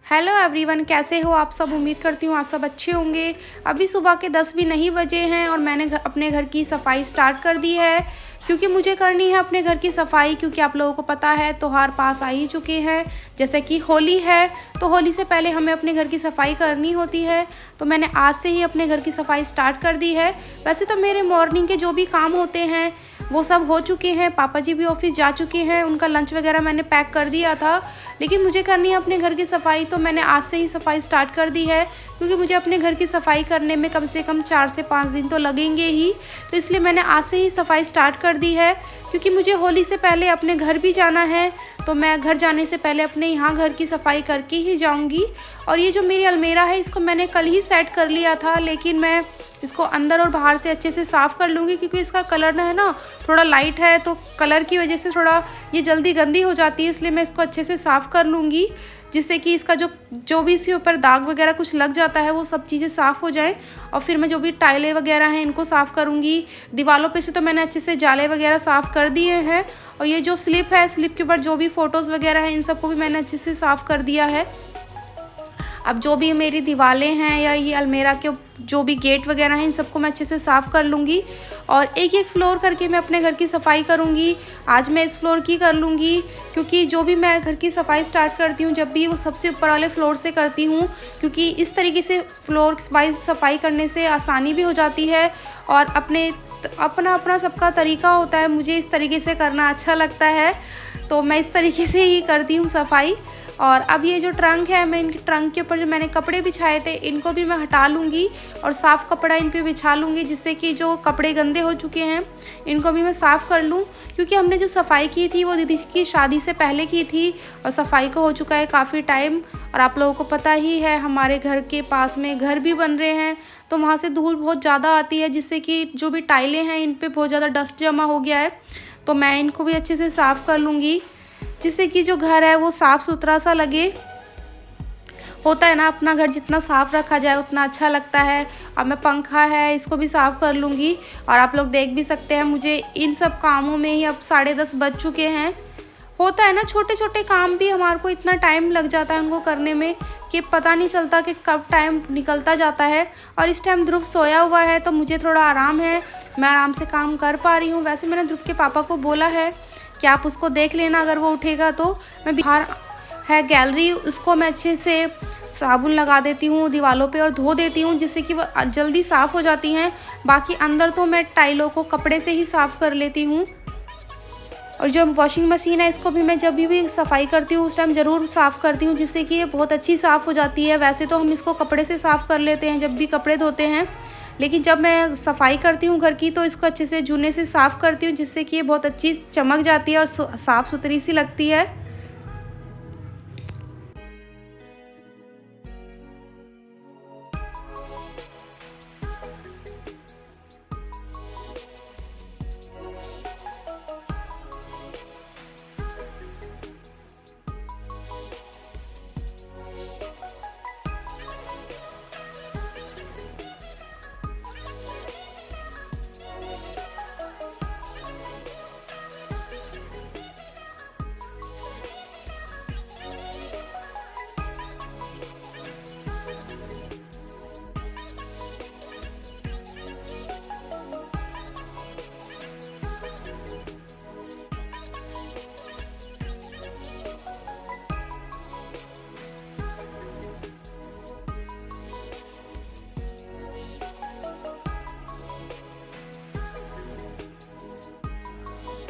Hello everyone, कैसे हो आप सब। उम्मीद करती हूँ आप सब अच्छे होंगे। अभी सुबह के 10 भी नहीं बजे हैं और मैंने अपने घर की सफाई स्टार्ट कर दी है, क्योंकि मुझे करनी है अपने घर की सफाई। क्योंकि आप लोगों को पता है त्योहार पास आ ही चुके हैं, जैसे कि होली है। तो होली से पहले हमें अपने घर की सफाई करनी होती है, तो मैंने आज से ही अपने घर की सफाई स्टार्ट कर दी है। वैसे तो मेरे मॉर्निंग के जो भी काम होते हैं वो सब हो चुके हैं। पापा जी भी ऑफिस जा चुके हैं, उनका लंच वगैरह मैंने पैक कर दिया था। लेकिन मुझे करनी है अपने घर की सफाई, तो मैंने आज से ही सफाई स्टार्ट कर दी है, क्योंकि मुझे अपने घर की सफाई करने में कम से कम 4 से 5 दिन तो लगेंगे ही। तो इसलिए मैंने आज से ही सफाई स्टार्ट कर दी है, क्योंकि मुझे होली से पहले अपने घर भी जाना है। तो मैं घर जाने से पहले अपने यहाँ घर की सफाई करके ही जाऊँगी। और ये जो मेरी अलमीरा है इसको मैंने कल ही सेट कर लिया था, लेकिन मैं इसको अंदर और बाहर से अच्छे से साफ़ कर लूँगी, क्योंकि इसका कलर है ना थोड़ा लाइट है, तो कलर की वजह से थोड़ा ये जल्दी गंदी हो जाती है। इसलिए मैं इसको अच्छे से साफ़ कर लूँगी, जिससे कि इसका जो भी इसके ऊपर दाग वगैरह कुछ लग जाता है वो सब चीज़ें साफ़ हो जाएं। और फिर मैं जो भी टाइलें वगैरह हैं इनको साफ़ करूँगी। दीवारों पे से तो मैंने अच्छे से जाले वगैरह साफ़ कर दिए हैं। और ये जो स्लिप है, स्लिप के ऊपर जो भी फ़ोटोज़ वगैरह हैं इन सबको भी मैंने अच्छे से साफ़ कर दिया है। अब जो भी मेरी दीवारें हैं या ये अलमीरा के जो भी गेट वगैरह हैं इन सबको मैं अच्छे से साफ़ कर लूँगी। और एक एक फ्लोर करके मैं अपने घर की सफाई करूँगी। आज मैं इस फ्लोर की कर लूँगी, क्योंकि जो भी मैं घर की सफाई स्टार्ट करती हूँ जब भी वो सबसे ऊपर वाले फ्लोर से करती हूँ, क्योंकि इस तरीके से फ्लोर वाइज सफाई करने से आसानी भी हो जाती है। और अपना अपना सबका तरीका होता है, मुझे इस तरीके से करना अच्छा लगता है, तो मैं इस तरीके से ही करती हूँ सफाई। और अब ये जो ट्रंक है, मैं इनके ट्रंक के ऊपर जो मैंने कपड़े बिछाए थे इनको भी मैं हटा लूँगी और साफ़ कपड़ा इन पे बिछा लूँगी, जिससे कि जो कपड़े गंदे हो चुके हैं इनको भी मैं साफ़ कर लूँ। क्योंकि हमने जो सफाई की थी वो दीदी की शादी से पहले की थी और सफाई को हो चुका है काफ़ी टाइम। और आप लोगों को पता ही है हमारे घर के पास में घर भी बन रहे हैं, तो वहाँ से धूल बहुत ज़्यादा आती है, जिससे कि जो भी टाइलें हैं इन पर बहुत ज़्यादा डस्ट जमा हो गया है। तो मैं इनको भी अच्छे से साफ़ कर लूँगी, जिससे कि जो घर है वो साफ़ सुथरा सा लगे। होता है ना, अपना घर जितना साफ़ रखा जाए उतना अच्छा लगता है। अब मैं पंखा है इसको भी साफ़ कर लूँगी। और आप लोग देख भी सकते हैं मुझे इन सब कामों में ही अब 10:30 बज चुके हैं। होता है ना, छोटे छोटे काम भी हमारे को इतना टाइम लग जाता है उनको करने में कि पता नहीं चलता कि कब टाइम निकलता जाता है। और इस टाइम ध्रुव सोया हुआ है तो मुझे थोड़ा आराम है, मैं आराम से काम कर पा रही हूँ। वैसे मैंने ध्रुव के पापा को बोला है कि आप उसको देख लेना, अगर वो उठेगा तो मैं बाहर है गैलरी, उसको मैं अच्छे से साबुन लगा देती हूँ दीवारों पे और धो देती हूँ, जिससे कि वो जल्दी साफ़ हो जाती हैं। बाकी अंदर तो मैं टाइलों को कपड़े से ही साफ़ कर लेती हूँ। और जो वॉशिंग मशीन है इसको भी मैं जब भी सफाई करती हूँ उस टाइम ज़रूर साफ़ करती हूँ, जिससे कि ये बहुत अच्छी साफ़ हो जाती है। वैसे तो हम इसको कपड़े से साफ़ कर लेते हैं जब भी कपड़े धोते हैं, लेकिन जब मैं सफाई करती हूँ घर की तो इसको अच्छे से जूने से साफ़ करती हूँ, जिससे कि ये बहुत अच्छी चमक जाती है और साफ़ सुथरी सी लगती है।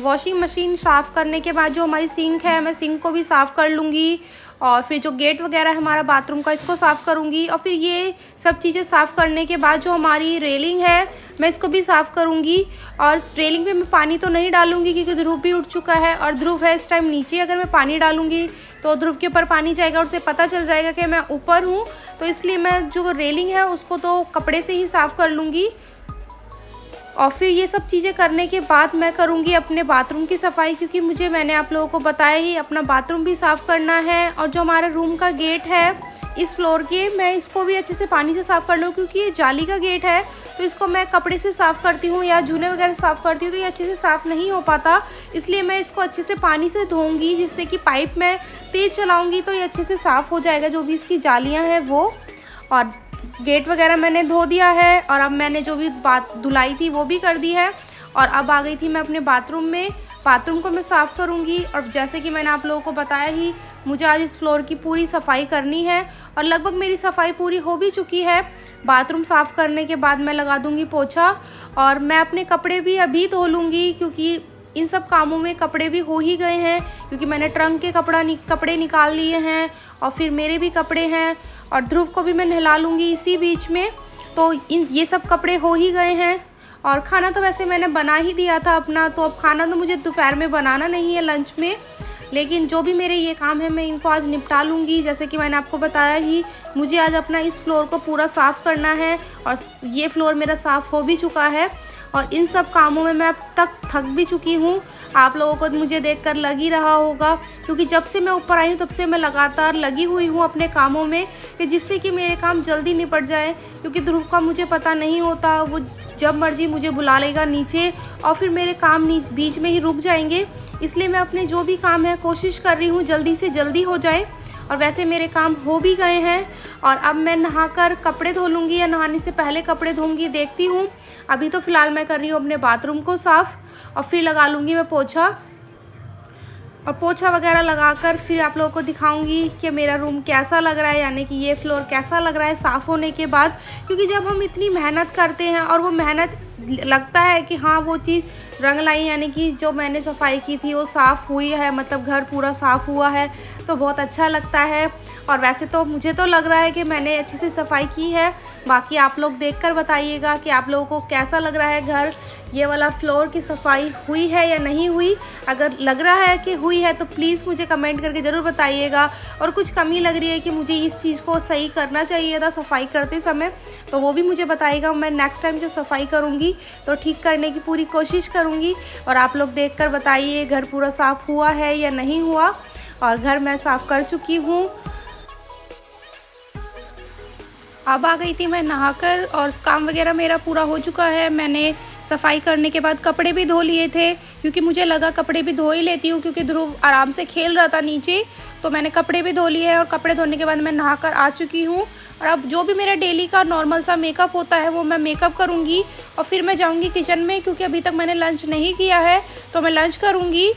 वॉशिंग मशीन साफ़ करने के बाद जो हमारी सिंक है, मैं सिंक को भी साफ़ कर लूँगी। और फिर जो गेट वगैरह है हमारा बाथरूम का, इसको साफ़ करूँगी। और फिर ये सब चीज़ें साफ़ करने के बाद जो हमारी रेलिंग है मैं इसको भी साफ़ करूँगी। और रेलिंग पे मैं पानी तो नहीं डालूँगी, क्योंकि ध्रुव भी उठ चुका है और ध्रुव है इस टाइम नीचे। अगर मैं पानी डालूँगी तो ध्रुव के ऊपर पानी जाएगा और उसे पता चल जाएगा कि मैं ऊपर हूँ, तो इसलिए मैं जो रेलिंग है उसको तो कपड़े से ही साफ़ कर लूँगी। और फिर ये सब चीज़ें करने के बाद मैं करूँगी अपने बाथरूम की सफाई, क्योंकि मैंने आप लोगों को बताया ही अपना बाथरूम भी साफ़ करना है। और जो हमारे रूम का गेट है इस फ्लोर के, मैं इसको भी अच्छे से पानी से साफ़ कर लूँ, क्योंकि ये जाली का गेट है, तो इसको मैं कपड़े से साफ़ करती हूँ या जूने वगैरह साफ़ करती हूँ तो ये अच्छे से साफ़ नहीं हो पाता। इसलिए मैं इसको अच्छे से पानी से धोऊँगी, जिससे कि पाइप में तेज़ चलाऊँगी तो ये अच्छे से साफ़ हो जाएगा, जो भी इसकी जालियाँ हैं वो। और गेट वगैरह मैंने धो दिया है और अब मैंने जो भी बात धुलाई थी वो भी कर दी है। और अब आ गई थी मैं अपने बाथरूम में। बाथरूम को मैं साफ़ करूँगी और जैसे कि मैंने आप लोगों को बताया ही, मुझे आज इस फ्लोर की पूरी सफाई करनी है और लगभग मेरी सफाई पूरी हो भी चुकी है। बाथरूम साफ़ करने के बाद मैं लगा दूँगी पोछा और मैं अपने कपड़े भी अभी धो लूँगी, क्योंकि इन सब कामों में कपड़े भी हो ही गए हैं, क्योंकि मैंने ट्रंक के कपड़े निकाल लिए हैं और फिर मेरे भी कपड़े हैं और ध्रुव को भी मैं नहला लूँगी इसी बीच में। तो ये सब कपड़े हो ही गए हैं। और खाना तो वैसे मैंने बना ही दिया था अपना, तो अब खाना तो मुझे दोपहर में बनाना नहीं है लंच में, लेकिन जो भी मेरे ये काम है मैं इनको आज निपटा लूँगी। जैसे कि मैंने आपको बताया ही, मुझे आज अपना इस फ्लोर को पूरा साफ़ करना है और ये फ्लोर मेरा साफ़ हो भी चुका है और इन सब कामों में मैं अब तक थक भी चुकी हूँ। आप लोगों को मुझे देखकर लग ही रहा होगा, क्योंकि जब से मैं ऊपर आई हूँ तब से मैं लगातार लगी हुई हूँ अपने कामों में, कि जिससे कि मेरे काम जल्दी निपट जाए। क्योंकि ध्रुव का मुझे पता नहीं होता, वो जब मर्जी मुझे बुला लेगा नीचे और फिर मेरे काम बीच में ही रुक जाएंगे। इसलिए मैं अपने जो भी काम है कोशिश कर रही हूँ जल्दी से जल्दी हो जाए, और वैसे मेरे काम हो भी गए हैं। और अब मैं नहाकर कपड़े धो लूँगी या नहाने से पहले कपड़े धोऊंगी, देखती हूँ। अभी तो फ़िलहाल मैं कर रही हूँ अपने बाथरूम को साफ़ और फिर लगा लूँगी मैं पोछा। और पोछा वगैरह लगाकर फिर आप लोगों को दिखाऊंगी कि मेरा रूम कैसा लग रहा है, यानी कि ये फ्लोर कैसा लग रहा है साफ़ होने के बाद। क्योंकि जब हम इतनी मेहनत करते हैं और वो मेहनत लगता है कि हाँ वो चीज़ रंग लाई, यानी कि जो मैंने सफाई की थी वो साफ़ हुई है, मतलब घर पूरा साफ़ हुआ है, तो बहुत अच्छा लगता है। और वैसे तो मुझे तो लग रहा है कि मैंने अच्छे से सफाई की है। बाकी आप लोग देखकर बताइएगा कि आप लोगों को कैसा लग रहा है घर, ये वाला फ्लोर की सफाई हुई है या नहीं हुई। अगर लग रहा है कि हुई है तो प्लीज़ मुझे कमेंट करके ज़रूर बताइएगा। और कुछ कमी लग रही है कि मुझे इस चीज़ को सही करना चाहिए था सफाई करते समय, तो वो भी मुझे बताइएगा। मैं नेक्स्ट टाइम जब सफाई करूँगी तो ठीक करने की पूरी कोशिश करूँगी। और आप लोग देखकर बताइए घर पूरा साफ़ हुआ है या नहीं हुआ। और घर मैं साफ़ कर चुकी हूँ। अब आ गई थी मैं नहाकर और काम वगैरह मेरा पूरा हो चुका है। मैंने सफाई करने के बाद कपड़े भी धो लिए थे, क्योंकि मुझे लगा कपड़े भी धो ही लेती हूँ, क्योंकि ध्रुव आराम से खेल रहा था नीचे। तो मैंने कपड़े भी धो लिए हैं और कपड़े धोने के बाद मैं नहाकर आ चुकी हूँ। और अब जो भी मेरा डेली का नॉर्मल सा मेकअप होता है वो मैं मेकअप करूँगी और फिर मैं जाऊँगी किचन में, क्योंकि अभी तक मैंने लंच नहीं किया है, तो मैं लंच करूँगी।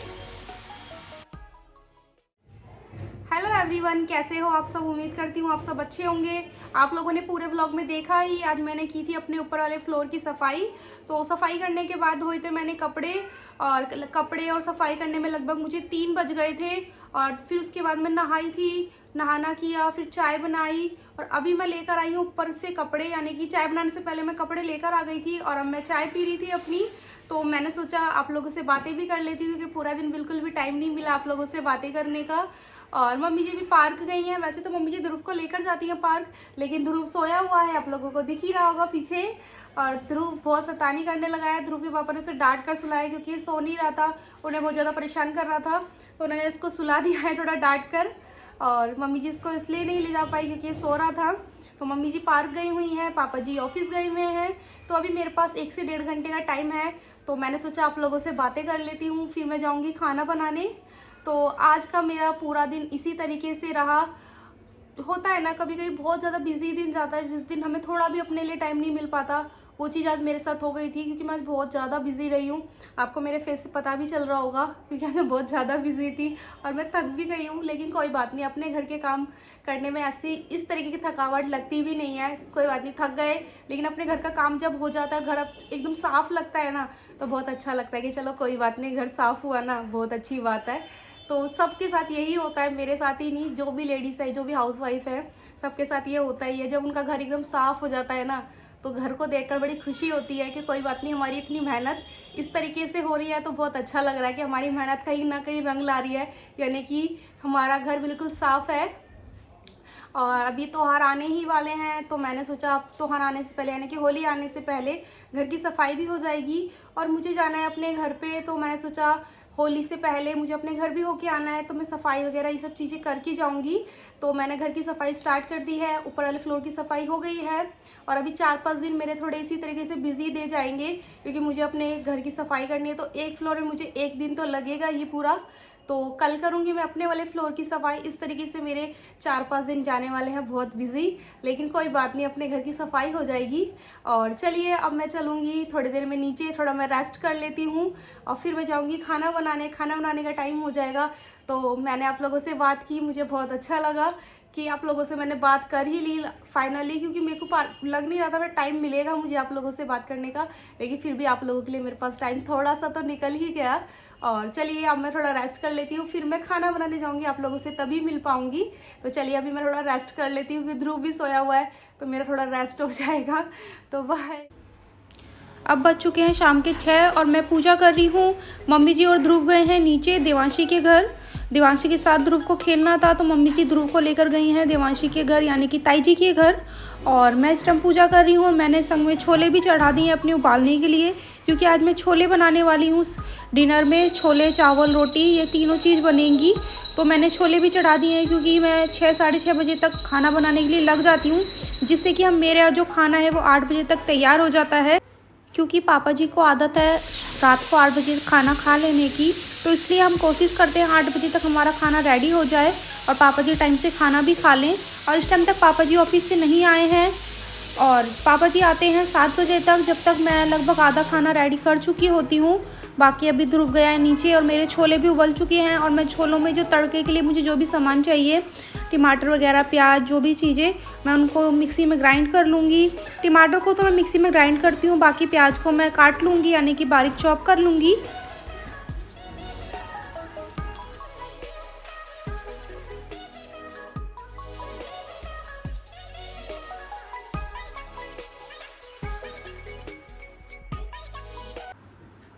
हेलो एवरीवन, कैसे हो आप सब। उम्मीद करती हूँ आप सब अच्छे होंगे। आप लोगों ने पूरे व्लॉग में देखा ही, आज मैंने की थी अपने ऊपर वाले फ्लोर की सफाई। तो सफाई करने के बाद धोए थे मैंने कपड़े और सफाई करने में लगभग मुझे 3 बज गए थे। और फिर उसके बाद मैं नहाई थी, नहाना किया, फिर चाय बनाई और अभी मैं लेकर आई हूँ ऊपर से कपड़े, यानी कि चाय बनाने से पहले मैं कपड़े लेकर आ गई थी और अब मैं चाय पी रही थी अपनी। तो मैंने सोचा आप लोगों से बातें भी कर लेती हूँ, क्योंकि पूरा दिन बिल्कुल भी टाइम नहीं मिला आप लोगों से बातें करने का। और मम्मी जी भी पार्क गई हैं। वैसे तो मम्मी जी ध्रुव को लेकर जाती हैं पार्क, लेकिन ध्रुव सोया हुआ है, आप लोगों को दिख ही रहा होगा पीछे। और ध्रुव बहुत शैतानी करने लगा है। ध्रुव के पापा ने उसे डांट कर सुलाया, क्योंकि ये सो नहीं रहा था, उन्हें बहुत ज़्यादा परेशान कर रहा था, तो उन्होंने इसको सुला दिया है थोड़ा डांट कर। और मम्मी जी इसको इसलिए नहीं ले जा पाई क्योंकि ये सो रहा था। तो मम्मी जी पार्क गई हुई हैं, पापा जी ऑफिस गए हुए हैं। तो अभी मेरे पास 1 से 1.5 घंटे का टाइम है, तो मैंने सोचा आप लोगों से बातें कर लेती हूँ, फिर मैं जाऊँगी खाना बनाने। तो आज का मेरा पूरा दिन इसी तरीके से रहा। होता है ना, कभी कभी बहुत ज़्यादा बिजी दिन जाता है, जिस दिन हमें थोड़ा भी अपने लिए टाइम नहीं मिल पाता, वो चीज़ आज मेरे साथ हो गई थी। क्योंकि मैं बहुत ज़्यादा बिजी रही हूँ, आपको मेरे फेस से पता भी चल रहा होगा, क्योंकि मैं बहुत ज़्यादा बिजी थी और मैं थक भी गई हूँ। लेकिन कोई बात नहीं, अपने घर के काम करने में ऐसी इस तरीके की थकावट लगती भी नहीं है। कोई बात नहीं, थक गए, लेकिन अपने घर का काम जब हो जाता है, घर अब एकदम साफ़ लगता है ना, तो बहुत अच्छा लगता है कि चलो कोई बात नहीं, घर साफ़ हुआ ना, बहुत अच्छी बात है। तो सबके साथ यही होता है, मेरे साथ ही नहीं, जो भी लेडीज़ है, जो भी हाउसवाइफ है, सबके साथ ये होता ही है। जब उनका घर एकदम साफ़ हो जाता है ना, तो घर को देखकर बड़ी खुशी होती है कि कोई बात नहीं, हमारी इतनी मेहनत इस तरीके से हो रही है, तो बहुत अच्छा लग रहा है कि हमारी मेहनत कहीं ना कहीं रंग ला रही है, यानी कि हमारा घर बिल्कुल साफ़ है। और अभी त्योहार आने ही वाले हैं, तो मैंने सोचा अब त्योहार आने से पहले, यानी कि होली आने से पहले घर की सफाई भी हो जाएगी और मुझे जाना है अपने घर पे। तो मैंने सोचा होली से पहले मुझे अपने घर भी होके आना है, तो मैं सफाई वगैरह ये सब चीज़ें करके जाऊंगी। तो मैंने घर की सफाई स्टार्ट कर दी है, ऊपर वाले फ्लोर की सफाई हो गई है और अभी 4-5 दिन मेरे थोड़े इसी तरीके से बिजी दे जाएंगे, क्योंकि मुझे अपने घर की सफाई करनी है। तो एक फ्लोर में मुझे 1 दिन तो लगेगा ही पूरा, तो कल करूँगी मैं अपने वाले फ्लोर की सफाई। इस तरीके से मेरे 4-5 दिन जाने वाले हैं बहुत बिजी, लेकिन कोई बात नहीं, अपने घर की सफाई हो जाएगी। और चलिए अब मैं चलूँगी थोड़ी देर में नीचे, थोड़ा मैं रेस्ट कर लेती हूँ और फिर मैं जाऊँगी खाना बनाने का टाइम हो जाएगा। तो मैंने आप लोगों से बात की, मुझे बहुत अच्छा लगा कि आप लोगों से मैंने बात कर ही ली फाइनली, क्योंकि मेरे को लग नहीं रहा था टाइम मिलेगा मुझे आप लोगों से बात करने का, लेकिन फिर भी आप लोगों के लिए मेरे पास टाइम थोड़ा सा तो निकल ही गया। और चलिए अब मैं थोड़ा रेस्ट कर लेती हूँ, फिर मैं खाना बनाने जाऊँगी, आप लोगों से तभी मिल पाऊँगी। तो चलिए अभी मैं थोड़ा रेस्ट कर लेती हूँ, क्योंकि ध्रुव भी सोया हुआ है तो मेरा थोड़ा रेस्ट हो जाएगा। तो बाय। अब बज चुके हैं शाम के 6 और मैं पूजा कर रही हूँ। मम्मी जी और ध्रुव गए हैं नीचे देवांशी के घर। देवांशी के साथ ध्रुव को खेलना था तो मम्मी जी ध्रुव को लेकर गई हैं देवांशी के घर, यानी कि ताई जी के घर। और मैं इस टाइम पूजा कर रही हूँ। मैंने संग में छोले भी चढ़ा दिए हैं अपने उबालने के लिए, क्योंकि आज मैं छोले बनाने वाली हूँ। डिनर में छोले, चावल, रोटी, ये तीनों चीज़ बनेंगी। तो मैंने छोले भी चढ़ा दिए हैं, क्योंकि मैं 6 साढ़े 6 बजे तक खाना बनाने के लिए लग जाती हूँ, जिससे कि मेरा जो खाना है वो 8 बजे तक तैयार हो जाता है। क्योंकि पापा जी को आदत है रात को 8 बजे खाना खा लेने की, तो इसलिए हम कोशिश करते हैं 8 बजे तक हमारा खाना रेडी हो जाए और पापा जी टाइम से खाना भी खा लें। और इस टाइम तक पापा जी ऑफिस से नहीं आए हैं, और पापा जी आते हैं 7 बजे तक, जब तक मैं लगभग आधा खाना रेडी कर चुकी होती हूँ। बाकी अभी ध्रुव गया है नीचे और मेरे छोले भी उबल चुके हैं। और मैं छोलों में जो तड़के के लिए मुझे जो भी सामान चाहिए, टमाटर वगैरह, प्याज, जो भी चीज़ें, मैं उनको मिक्सी में ग्राइंड कर लूँगी। टमाटर को तो मैं मिक्सी में ग्राइंड करती हूँ, बाकी प्याज को मैं काट लूँगी, यानी कि बारीक चॉप कर लूँगी।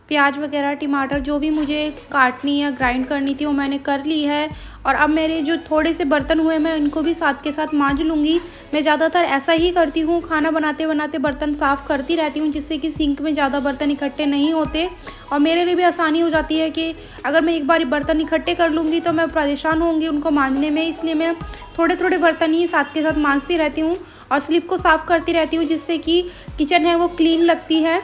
प्याज वगैरह, टमाटर जो भी मुझे काटनी या ग्राइंड करनी थी वो मैंने कर ली है। और अब मेरे जो थोड़े से बर्तन हुए मैं इनको भी साथ के साथ मांज लूँगी। मैं ज़्यादातर ऐसा ही करती हूँ, खाना बनाते बनाते बर्तन साफ़ करती रहती हूँ, जिससे कि सिंक में ज़्यादा बर्तन इकट्ठे नहीं होते और मेरे लिए भी आसानी हो जाती है कि अगर मैं एक बार बर्तन इकट्ठे कर लूँगी तो मैं परेशान होंगी उनको मांजने में। इसलिए मैं थोड़े थोड़े बर्तन ही साथ के साथ मांजती रहती हूँ और स्लिप को साफ़ करती रहती हूँ, जिससे कि किचन है वो क्लीन लगती है।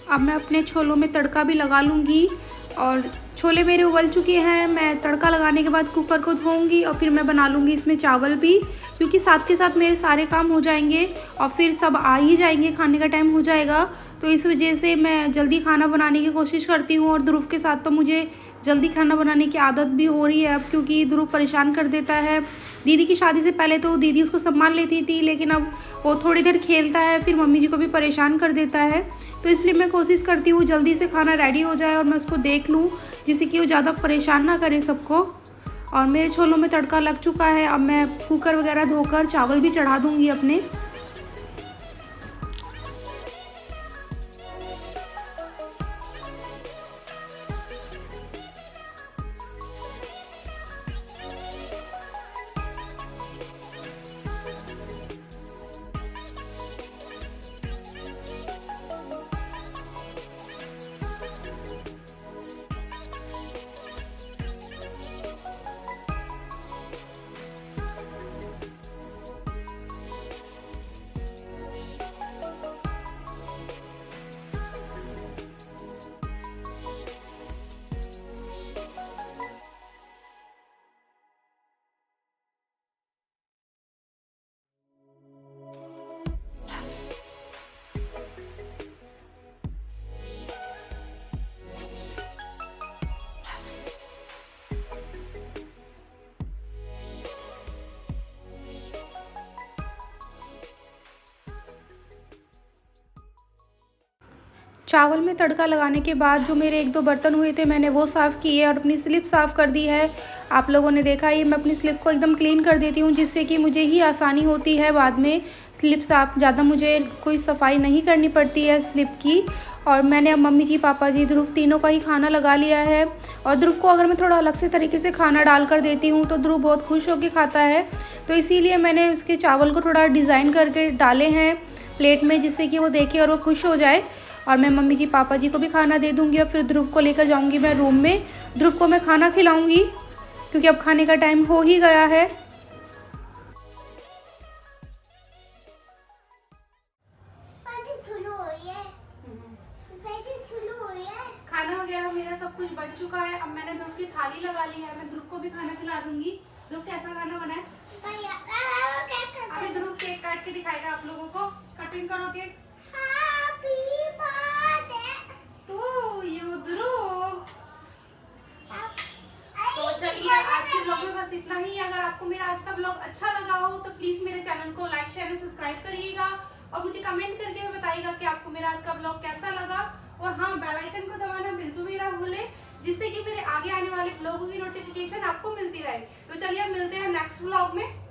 अब मैं अपने छोलों में तड़का भी लगा लूँगी। और छोले मेरे उबल चुके हैं, मैं तड़का लगाने के बाद कुकर को धोऊंगी और फिर मैं बना लूँगी इसमें चावल भी, क्योंकि साथ के साथ मेरे सारे काम हो जाएंगे और फिर सब आ ही जाएंगे, खाने का टाइम हो जाएगा। तो इस वजह से मैं जल्दी खाना बनाने की कोशिश करती हूँ। और ध्रुव के साथ तो मुझे जल्दी खाना बनाने की आदत भी हो रही है अब, क्योंकि ध्रुव परेशान कर देता है। दीदी की शादी से पहले तो दीदी उसको संभाल लेती थी, लेकिन अब वो थोड़ी देर खेलता है फिर मम्मी जी को भी परेशान कर देता है। तो इसलिए मैं कोशिश करती हूँ जल्दी से खाना रेडी हो जाए और मैं उसको देख लूँ, जिससे कि वो ज़्यादा परेशान ना करे सबको। और मेरे छोलों में तड़का लग चुका है, अब मैं कुकर वगैरह धोकर चावल भी चढ़ा दूँगी अपने। चावल में तड़का लगाने के बाद जो मेरे 1-2 बर्तन हुए थे मैंने वो साफ़ किए और अपनी स्लिप साफ़ कर दी है। आप लोगों ने देखा ही, मैं अपनी स्लिप को एकदम क्लीन कर देती हूँ, जिससे कि मुझे ही आसानी होती है बाद में स्लिप साफ़, ज़्यादा मुझे कोई सफाई नहीं करनी पड़ती है स्लिप की। और मैंने अब मम्मी जी, पापा जी, ध्रुव तीनों का ही खाना लगा लिया है। और ध्रुव को अगर मैं थोड़ा अलग से तरीके से खाना डाल कर देती हूँ तो ध्रुव बहुत खुश होकर खाता है। तो इसीलिए मैंने उसके चावल को थोड़ा डिज़ाइन करके डाले हैं प्लेट में, जिससे कि वो देखे और वो खुश हो जाए। और मैं मम्मी जी, पापा जी को भी खाना दे दूँगी और फिर ध्रुव को लेकर जाऊँगी मैं रूम में, ध्रुव को मैं खाना खिलाऊँगी। क्योंकि अब खाने का टाइम हो ही गया है। खाना वगैरह मेरा सब कुछ बन चुका है। अब मैंने ध्रुव की थाली लगा ली है, मैं ध्रुव को भी खाना खिला दूंगी। ध्रुव कैसा खाना बना है? अभी ध्रुव केक काट के दिखाएगा आप लोगों को। कटिंग करो केक। टू यू ध्रुव। तो चलिए आज के ब्लॉग में बस इतना ही। अगर आपको मेरा आज का ब्लॉग अच्छा लगा हो तो प्लीज मेरे चैनल को लाइक शेयर एंड सब्सक्राइब करिएगा और मुझे कमेंट करके बताइएगा कि आपको मेरा आज का ब्लॉग कैसा लगा। और हाँ, बेल आइकन को दबाना बिल्कुल भी ना भूलें, जिससे कि मेरे आगे आने वाले ब्लॉगों की नोटिफिकेशन आपको मिलती रहे। तो चलिए अब मिलते हैं नेक्स्ट ब्लॉग में।